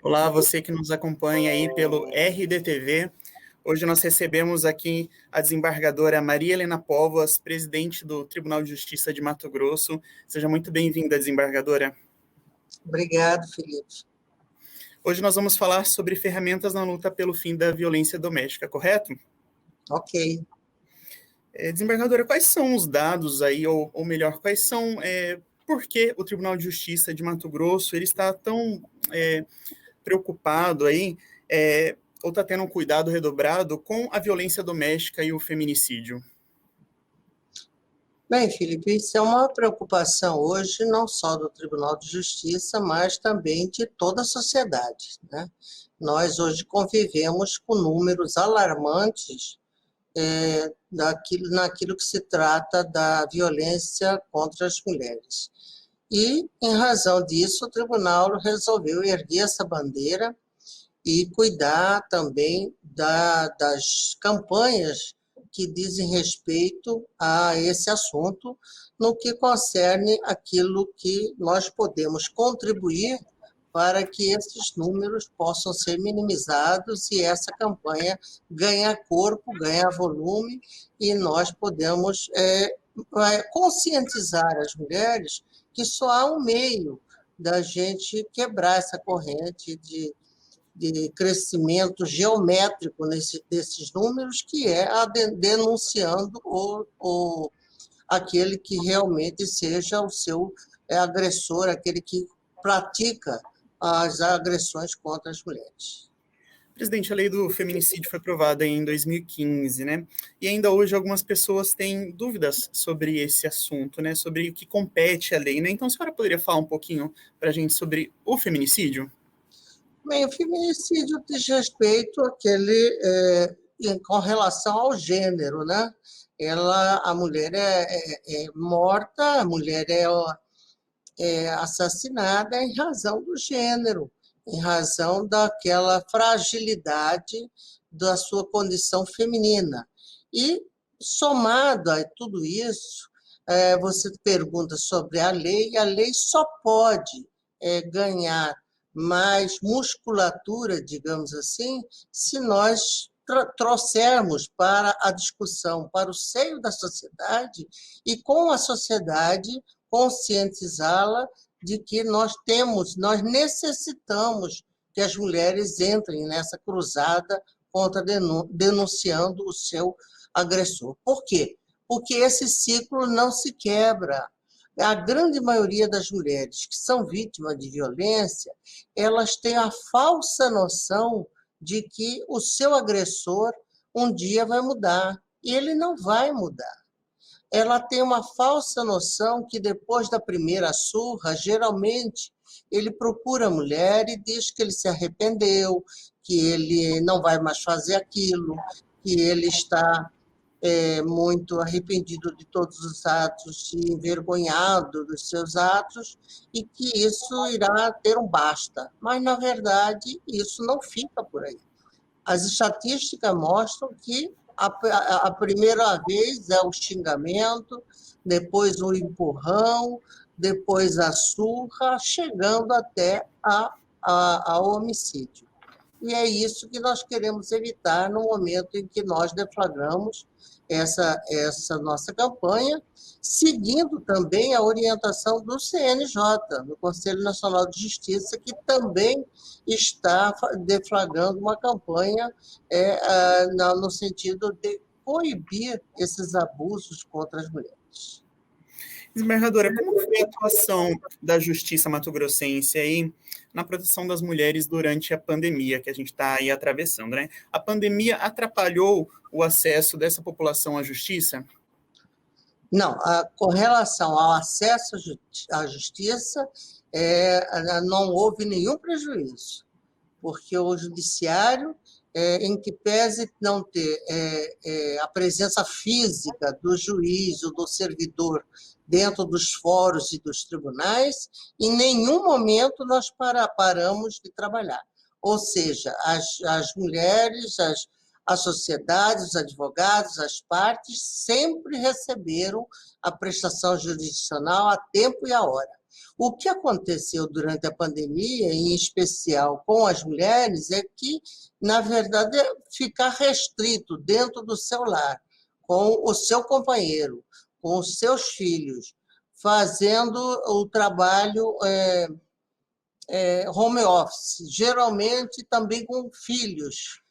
Olá, você que nos acompanha aí pelo RDTV. Hoje nós recebemos aqui a desembargadora Maria Helena Póvoas, presidente do Tribunal de Justiça de Mato Grosso. Seja muito bem-vinda, desembargadora. Obrigado, Felipe. Hoje nós vamos falar sobre ferramentas na luta pelo fim da violência doméstica, correto? Ok. Desembargadora, quais são os dados aí, ou melhor, quais são, por que o Tribunal de Justiça de Mato Grosso ele está tão preocupado aí, ou está tendo um cuidado redobrado com a violência doméstica e o feminicídio? Bem, Felipe, isso é uma preocupação hoje não só do Tribunal de Justiça, mas também de toda a sociedade, né? Nós hoje convivemos com números alarmantes naquilo que se trata da violência contra as mulheres. E, em razão disso, o tribunal resolveu erguer essa bandeira e cuidar também das campanhas que dizem respeito a esse assunto, no que concerne aquilo que nós podemos contribuir para que esses números possam ser minimizados e essa campanha ganhe corpo, ganhe volume, e nós podemos conscientizar as mulheres que só há um meio da gente quebrar essa corrente de crescimento geométrico desses números, que é denunciando aquele que realmente seja o seu agressor, aquele que pratica as agressões contra as mulheres. Presidente, a lei do feminicídio foi aprovada em 2015, né? E ainda hoje algumas pessoas têm dúvidas sobre esse assunto, né? Sobre o que compete à lei, né? Então a senhora poderia falar um pouquinho para a gente sobre o feminicídio? Bem, o feminicídio diz respeito com relação ao gênero, né? A mulher é morta, a mulher é assassinada em razão do gênero, em razão daquela fragilidade da sua condição feminina. E, somado a tudo isso, você pergunta sobre a lei só pode ganhar mais musculatura, digamos assim, se nós trouxermos para a discussão, para o seio da sociedade, e com a sociedade conscientizá-la de que nós necessitamos que as mulheres entrem nessa cruzada contra denunciando o seu agressor. Por quê? Porque esse ciclo não se quebra. A grande maioria das mulheres que são vítimas de violência, elas têm a falsa noção de que o seu agressor um dia vai mudar, e ele não vai mudar. Ela tem uma falsa noção que depois da primeira surra, geralmente, ele procura a mulher e diz que ele se arrependeu, que ele não vai mais fazer aquilo, que ele está muito arrependido de todos os atos e envergonhado dos seus atos, e que isso irá ter um basta. Mas, na verdade, isso não fica por aí. As estatísticas mostram que a primeira vez é o xingamento, depois o empurrão, depois a surra, chegando até ao homicídio. E é isso que nós queremos evitar no momento em que nós deflagramos essa nossa campanha, seguindo também a orientação do CNJ, do Conselho Nacional de Justiça, que também está deflagrando uma campanha no sentido de coibir esses abusos contra as mulheres. Desembargadora, como foi a atuação da Justiça mato-grossense aí na proteção das mulheres durante a pandemia que a gente está aí atravessando, né? A pandemia atrapalhou o acesso dessa população à justiça? Não, com relação ao acesso à justiça, não houve nenhum prejuízo, porque o judiciário, em que pese não ter a presença física do juiz ou do servidor dentro dos fóruns e dos tribunais, em nenhum momento nós paramos de trabalhar. Ou seja, as mulheres, a sociedade, os advogados, as partes sempre receberam a prestação jurisdicional a tempo e a hora. O que aconteceu durante a pandemia, em especial com as mulheres, é que, na verdade, ficar restrito dentro do seu lar, com o seu companheiro, com os seus filhos, fazendo o trabalho home office, geralmente também com filhos,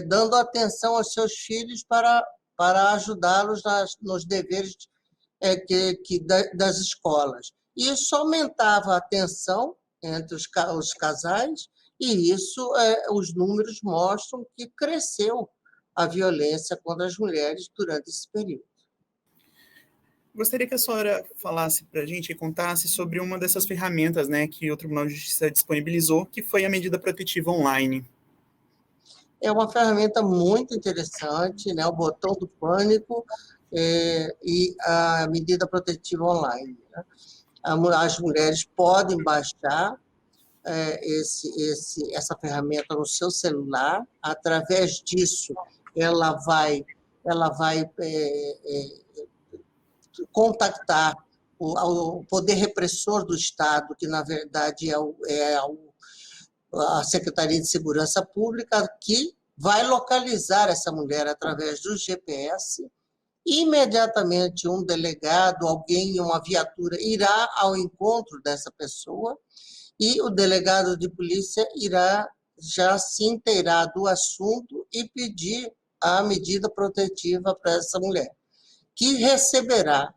dando atenção aos seus filhos para ajudá-los nos deveres das escolas. Isso aumentava a tensão entre os casais, e isso, os números mostram que cresceu a violência contra as mulheres durante esse período. Gostaria que a senhora falasse para a gente e contasse sobre uma dessas ferramentas, né, que o Tribunal de Justiça disponibilizou, que foi a medida protetiva online. É uma ferramenta muito interessante, né, o botão do pânico e a medida protetiva online, né? As mulheres podem baixar essa ferramenta no seu celular. Através disso, ela vai contactar o poder repressor do Estado, que, na verdade, a Secretaria de Segurança Pública, que vai localizar essa mulher através do GPS. Imediatamente, um delegado, alguém em uma viatura, irá ao encontro dessa pessoa, e o delegado de polícia irá já se inteirar do assunto e pedir a medida protetiva para essa mulher, que receberá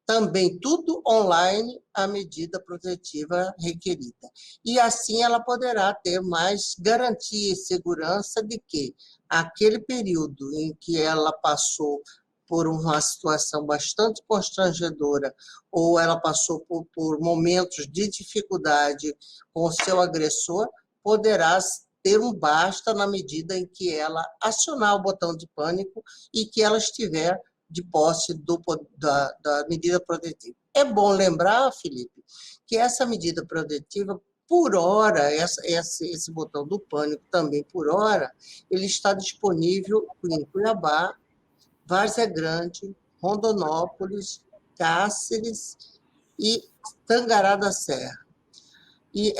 também tudo online a medida protetiva requerida. E assim ela poderá ter mais garantia e segurança de que aquele período em que ela passou por uma situação bastante constrangedora, ou ela passou por momentos de dificuldade com o seu agressor, poderá ter um basta na medida em que ela acionar o botão de pânico e que ela estiver de posse da medida protetiva. É bom lembrar, Felipe, que essa medida protetiva, por hora, esse botão do pânico também por hora, ele está disponível em Cuiabá, Várzea Grande, Rondonópolis, Cáceres e Tangará da Serra. E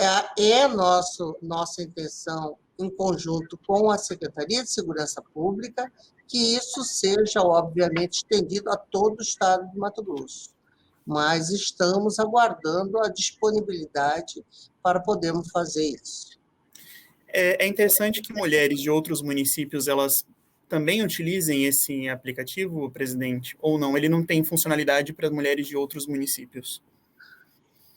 nossa intenção, em conjunto com a Secretaria de Segurança Pública, que isso seja, obviamente, estendido a todo o estado de Mato Grosso. Mas estamos aguardando a disponibilidade para podermos fazer isso. É interessante que mulheres de outros municípios, elas também utilizem esse aplicativo, presidente, ou não? Ele não tem funcionalidade para mulheres de outros municípios?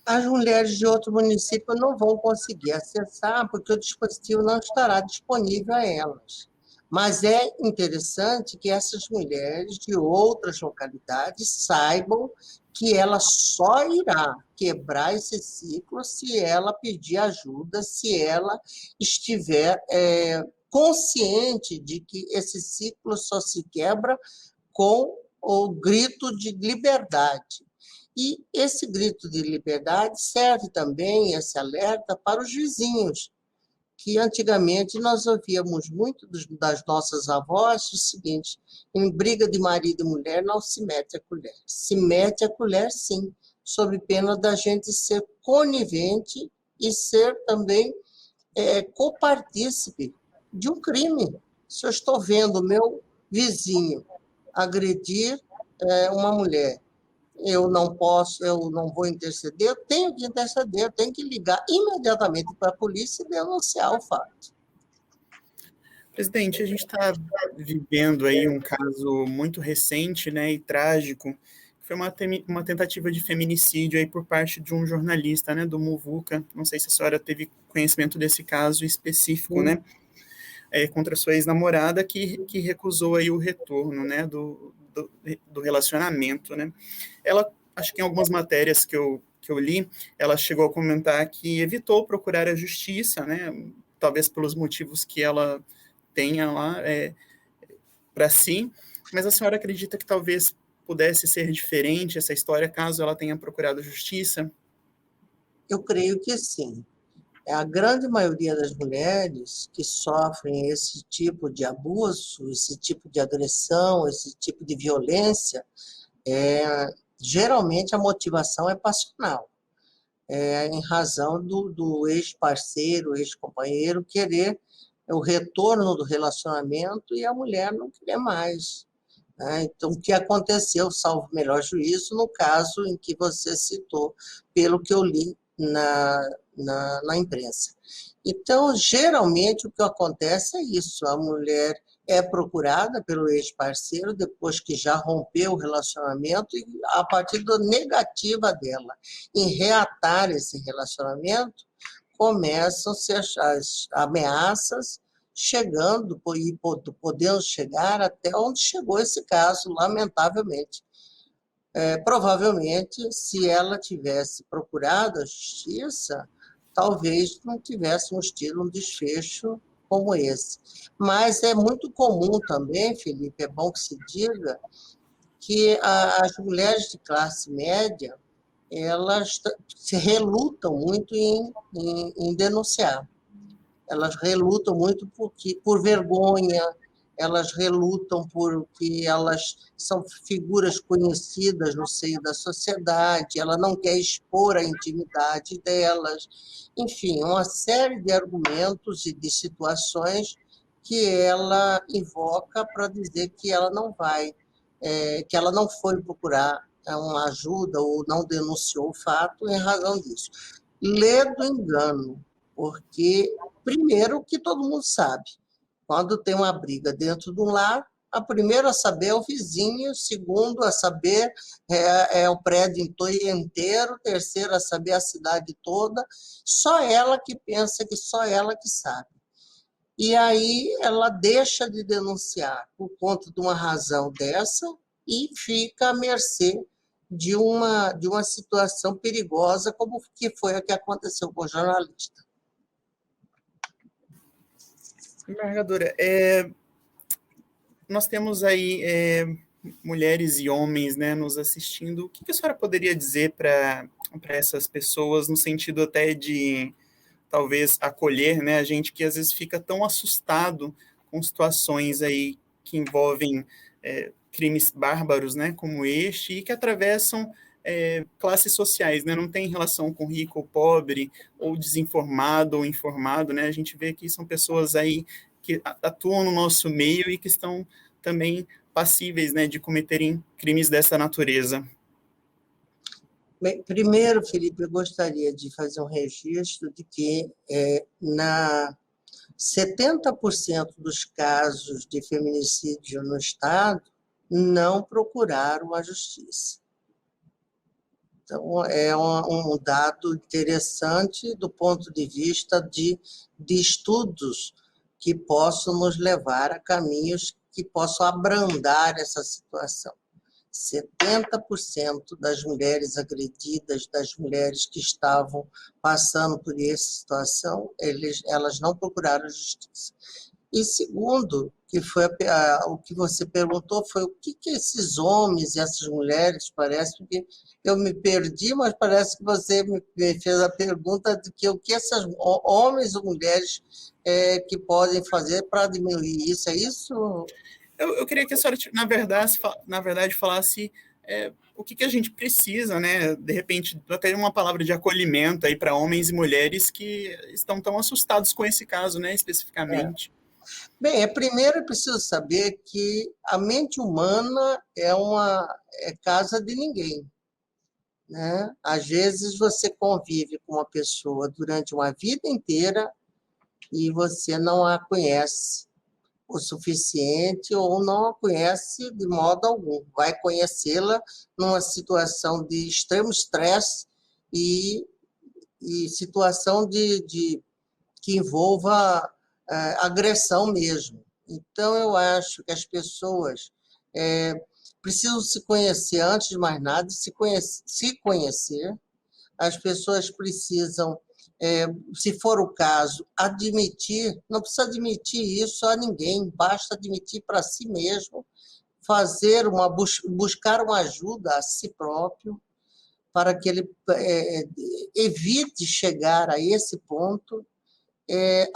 As mulheres de outro município não vão conseguir acessar, porque o dispositivo não estará disponível a elas. Mas é interessante que essas mulheres de outras localidades saibam que ela só irá quebrar esse ciclo se ela pedir ajuda, se ela estiver consciente de que esse ciclo só se quebra com o grito de liberdade. E esse grito de liberdade serve também, esse alerta, para os vizinhos, que antigamente nós ouvíamos muito das nossas avós o seguinte: em briga de marido e mulher não se mete a colher. Se mete a colher, sim, sob pena da gente ser conivente e ser também copartícipe de um crime. Se eu estou vendo o meu vizinho agredir uma mulher, eu não vou interceder, eu tenho que interceder, eu tenho que ligar imediatamente para a polícia e denunciar o fato. Presidente, a gente está vivendo aí um caso muito recente, né, e trágico, que foi uma tentativa de feminicídio aí por parte de um jornalista, né, do Muvuca. Não sei se a senhora teve conhecimento desse caso específico, né, contra sua ex-namorada, que recusou aí o retorno, né, do relacionamento, né. Ela, acho que em algumas matérias que eu li, ela chegou a comentar que evitou procurar a justiça, né, talvez pelos motivos que ela tenha lá para si, mas a senhora acredita que talvez pudesse ser diferente essa história caso ela tenha procurado a justiça? Eu creio que sim. A grande maioria das mulheres que sofrem esse tipo de abuso, esse tipo de agressão, esse tipo de violência, geralmente a motivação é passional. em razão do ex-parceiro, ex-companheiro querer o retorno do relacionamento e a mulher não querer mais, né? Então, o que aconteceu, salvo o melhor juízo, no caso em que você citou, pelo que eu li na imprensa. Então, geralmente, o que acontece é isso, a mulher é procurada pelo ex-parceiro depois que já rompeu o relacionamento e a partir da negativa dela em reatar esse relacionamento, começam-se as ameaças chegando e podendo chegar até onde chegou esse caso, lamentavelmente. Provavelmente, se ela tivesse procurado a justiça, talvez não tivéssemos tido um desfecho como esse. Mas é muito comum também, Felipe, é bom que se diga, que as mulheres de classe média, elas se relutam muito em denunciar. Elas relutam muito por vergonha, elas relutam porque elas são figuras conhecidas no seio da sociedade, ela não quer expor a intimidade delas. Enfim, uma série de argumentos e de situações que ela invoca para dizer que ela não vai, que ela não foi procurar uma ajuda ou não denunciou o fato em razão disso. Lê do engano, porque, primeiro, que todo mundo sabe, quando tem uma briga dentro de um lar, a primeira a saber é o vizinho, o segundo a saber é o prédio inteiro, o terceiro a saber a cidade toda, só ela que pensa que só ela que sabe. E aí ela deixa de denunciar por conta de uma razão dessa e fica à mercê de uma situação perigosa, como que foi a que aconteceu com o jornalista. Embargadora, nós temos aí mulheres e homens, né, nos assistindo. O que a senhora poderia dizer para essas pessoas, no sentido até de talvez acolher, né, a gente que às vezes fica tão assustado com situações aí que envolvem crimes bárbaros, né, como este, e que atravessam classes sociais, né, não tem relação com rico ou pobre, ou desinformado ou informado, né, a gente vê que são pessoas aí que atuam no nosso meio e que estão também passíveis, né, de cometerem crimes dessa natureza. Bem, primeiro, Felipe, eu gostaria de fazer um registro de que 70% dos casos de feminicídio no Estado não procuraram a justiça. Então, é um dado interessante do ponto de vista de estudos que possam nos levar a caminhos que possam abrandar essa situação. 70% das mulheres agredidas, das mulheres que estavam passando por essa situação, elas não procuraram justiça. E segundo, que foi o que você perguntou, foi o que esses homens e essas mulheres, parece que eu me perdi, mas parece que você me fez a pergunta de que o que esses homens ou mulheres que podem fazer para diminuir isso, é isso? Eu queria que a senhora, na verdade falasse o que a gente precisa, né? De repente, até uma palavra de acolhimento aí para homens e mulheres que estão tão assustados com esse caso, né? Especificamente. Bem, primeiro é preciso saber que a mente humana é casa de ninguém, né? Às vezes você convive com uma pessoa durante uma vida inteira e você não a conhece o suficiente ou não a conhece de modo algum. Vai conhecê-la numa situação de extremo estresse e situação que envolva agressão mesmo. Então, eu acho que as pessoas precisam se conhecer antes de mais nada, se conhecer. As pessoas precisam, se for o caso, admitir, não precisa admitir isso a ninguém, basta admitir para si mesmo, buscar uma ajuda a si próprio, para que ele evite chegar a esse ponto.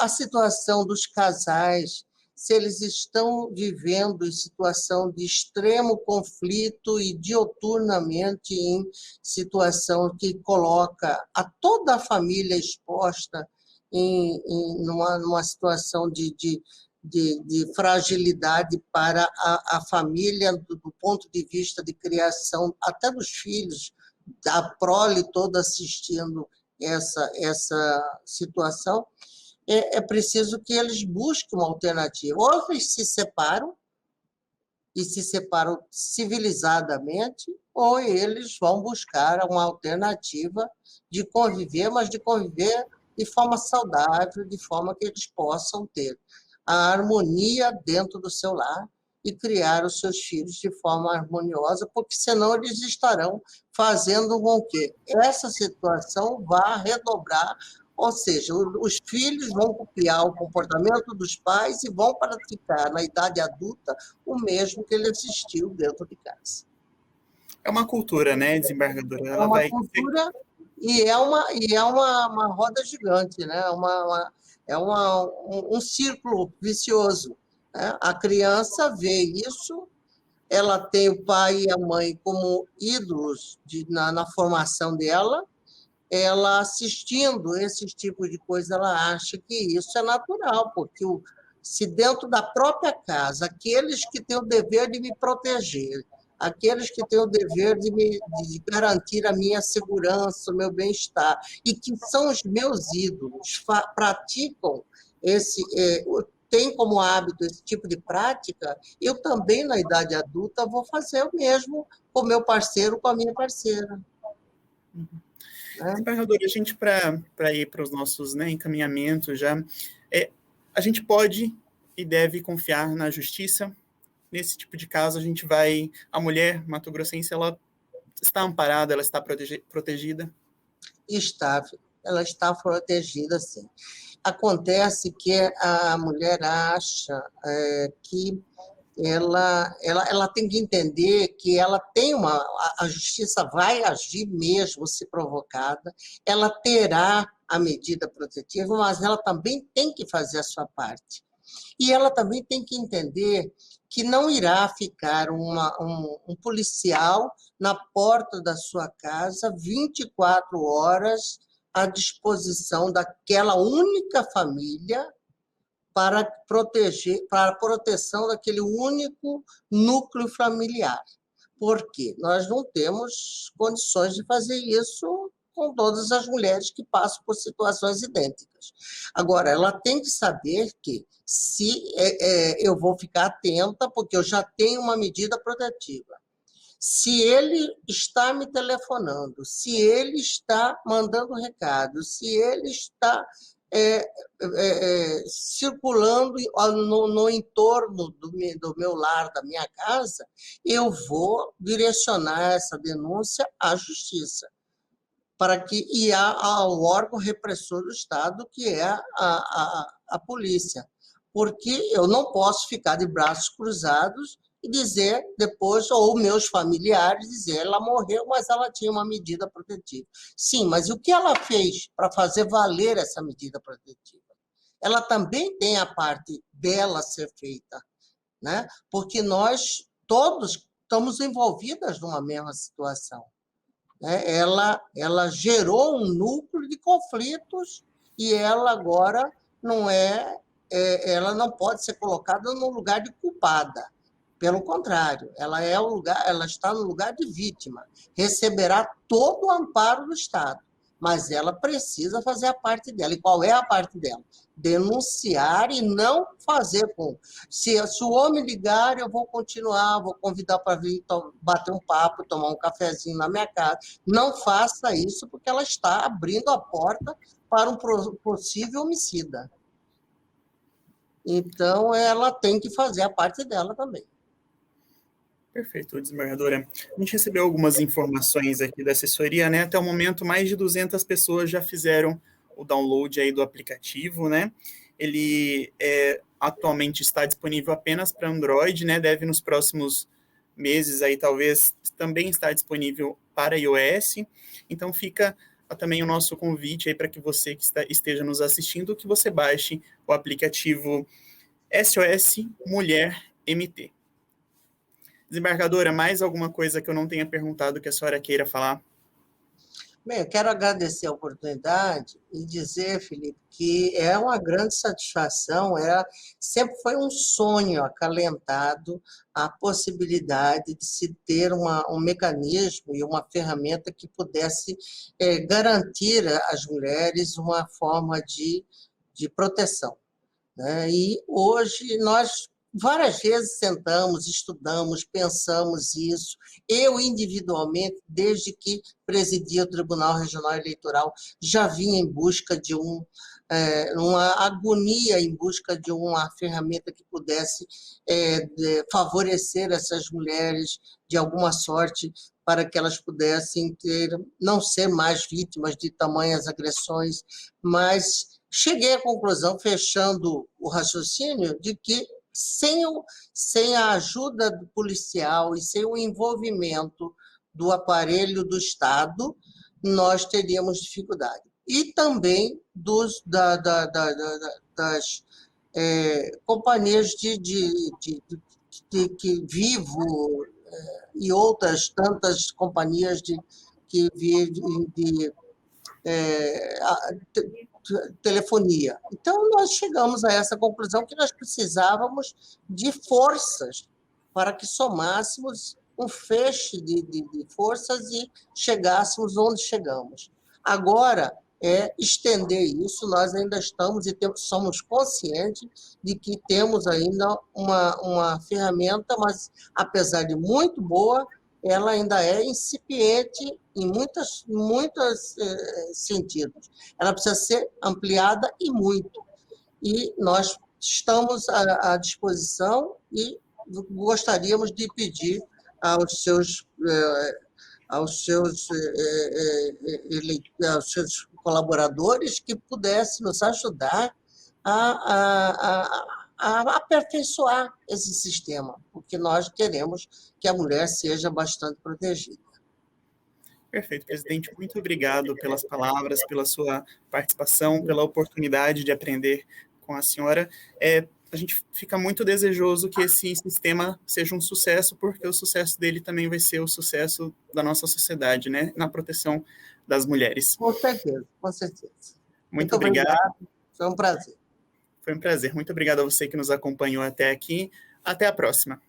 A situação dos casais se eles estão vivendo em situação de extremo conflito e dioturnamente em situação que coloca a toda a família exposta numa situação de fragilidade para a família, do ponto de vista de criação, até dos filhos, a prole toda assistindo essa situação. É preciso que eles busquem uma alternativa. Ou eles se separam, e se separam civilizadamente, ou eles vão buscar uma alternativa de conviver, mas de conviver de forma saudável, de forma que eles possam ter a harmonia dentro do seu lar e criar os seus filhos de forma harmoniosa, porque senão eles estarão fazendo com que essa situação vá redobrar, ou seja, os filhos vão copiar o comportamento dos pais e vão praticar na idade adulta o mesmo que ele assistiu dentro de casa. É uma cultura, né, desembargadora? É uma cultura e é uma roda gigante, né? Um círculo vicioso, né? A criança vê isso, ela tem o pai e a mãe como ídolos na formação dela, ela assistindo esse tipo de coisa, ela acha que isso é natural, porque se dentro da própria casa, aqueles que têm o dever de me proteger, aqueles que têm o dever de garantir a minha segurança, o meu bem-estar, e que são os meus ídolos, praticam tem como hábito esse tipo de prática, eu também, na idade adulta, vou fazer o mesmo com o meu parceiro, com a minha parceira. Desembargadora, a gente, para ir para os nossos, né, encaminhamentos já, a gente pode e deve confiar na justiça. Nesse tipo de caso, a mulher mato-grossense, ela está amparada, ela está protegida? Ela está protegida, sim. Acontece que a mulher acha que ela tem que entender que ela tem a justiça vai agir mesmo se provocada, ela terá a medida protetiva, mas ela também tem que fazer a sua parte. E ela também tem que entender que não irá ficar um policial na porta da sua casa 24 horas à disposição daquela única família para a proteção daquele único núcleo familiar. Por quê? Nós não temos condições de fazer isso com todas as mulheres que passam por situações idênticas. Agora, ela tem que saber que eu vou ficar atenta, porque eu já tenho uma medida protetiva. Se ele está me telefonando, se ele está mandando recado, se ele está circulando no entorno do meu lar, da minha casa, eu vou direcionar essa denúncia à justiça, e ao órgão repressor do Estado, que é a polícia. Porque eu não posso ficar de braços cruzados e dizer depois, ou meus familiares, dizer, ela morreu, mas ela tinha uma medida protetiva. Sim, mas o que ela fez para fazer valer essa medida protetiva? Ela também tem a parte dela a ser feita, né? Porque nós todos estamos envolvidas numa mesma situação. Ela gerou um núcleo de conflitos e ela agora ela não pode ser colocada no lugar de culpada. Pelo contrário, ela está no lugar de vítima, receberá todo o amparo do Estado, mas ela precisa fazer a parte dela. E qual é a parte dela? Denunciar e não fazer com... Se o homem ligar, eu vou continuar, vou convidar para vir bater um papo, tomar um cafezinho na minha casa. Não faça isso, porque ela está abrindo a porta para um possível homicida. Então, ela tem que fazer a parte dela também. Perfeito, desembargadora. A gente recebeu algumas informações aqui da assessoria, né? Até o momento, mais de 200 pessoas já fizeram o download aí do aplicativo, né? Ele atualmente está disponível apenas para Android, né? Deve nos próximos meses aí talvez também estar disponível para iOS. Então fica também o nosso convite aí para que você que esteja nos assistindo, que você baixe o aplicativo SOS Mulher MT. Desembargadora, mais alguma coisa que eu não tenha perguntado que a senhora queira falar? Bem, eu quero agradecer a oportunidade e dizer, Felipe, que é uma grande satisfação, sempre foi um sonho acalentado a possibilidade de se ter um mecanismo e uma ferramenta que pudesse garantir às mulheres uma forma de proteção, né? E hoje nós várias vezes sentamos, estudamos, pensamos isso. Eu, individualmente, desde que presidia o Tribunal Regional Eleitoral, já vinha em busca de uma agonia, em busca de uma ferramenta que pudesse favorecer essas mulheres de alguma sorte, para que elas pudessem não ser mais vítimas de tamanhas agressões, mas cheguei à conclusão, fechando o raciocínio, de que sem a ajuda do policial e sem o envolvimento do aparelho do Estado, nós teríamos dificuldade. E também das companhias que Vivo e outras tantas companhias que vivem de telefonia. Então, nós chegamos a essa conclusão que nós precisávamos de forças para que somássemos um feixe de forças e chegássemos onde chegamos. Agora, estender isso, nós ainda estamos e somos conscientes de que temos ainda uma ferramenta, mas, apesar de muito boa, ela ainda é incipiente em muitos sentidos. Ela precisa ser ampliada e muito. E nós estamos à disposição e gostaríamos de pedir aos seus colaboradores que pudessem nos ajudar a aperfeiçoar esse sistema, porque nós queremos que a mulher seja bastante protegida. Perfeito, presidente. Muito obrigado pelas palavras, pela sua participação, pela oportunidade de aprender com a senhora. A gente fica muito desejoso que esse sistema seja um sucesso, porque o sucesso dele também vai ser o sucesso da nossa sociedade, né? Na proteção das mulheres. Com certeza, com certeza. Muito obrigado. Foi um prazer. Foi um prazer. Muito obrigado a você que nos acompanhou até aqui. Até a próxima.